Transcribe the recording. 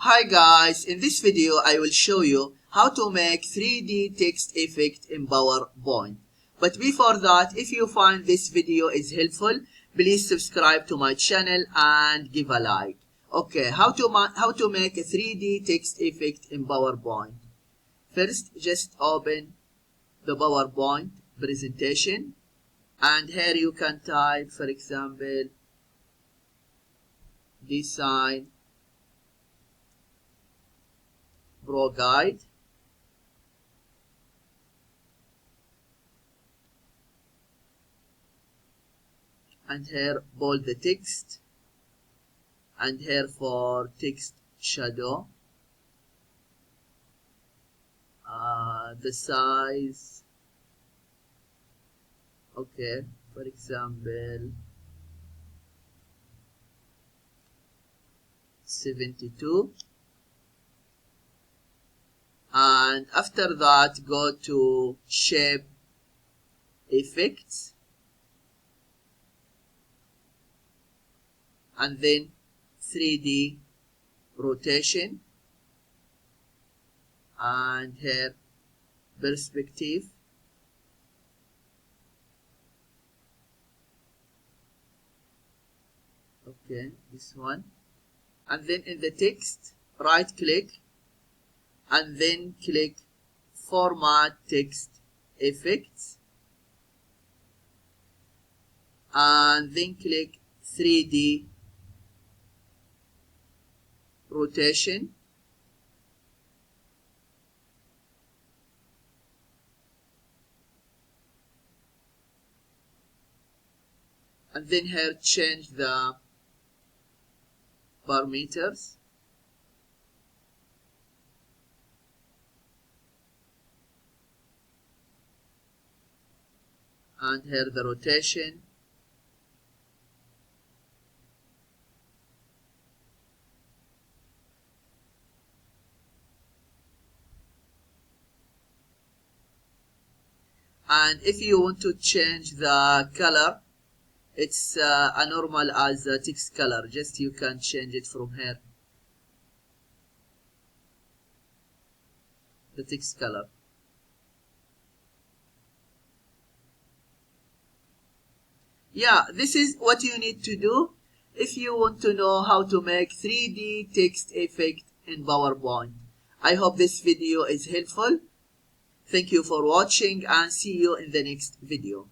Hi guys, in this video I will show you how to make 3D text effect in PowerPoint. But before that, if you find this video is helpful, please subscribe to my channel and give a like. Okay, how to make a 3D text effect in PowerPoint. First, just open the PowerPoint presentation, and here you can type, for example, design Pro Guide, and here bold the text, and here for text shadow, the size, okay, for example 72, and after that go to shape effects, and then 3D rotation, and here perspective, okay, this one, and then in the text right click and then click format text effects, and then click 3D rotation, and then here change the parameters, and here the rotation, and if you want to change the color, it's a normal as a text color, just you can change it from here, the text color. Yeah, this is what you need to do if you want to know how to make 3D text effect in PowerPoint. I hope this video is helpful. Thank you for watching and see you in the next video.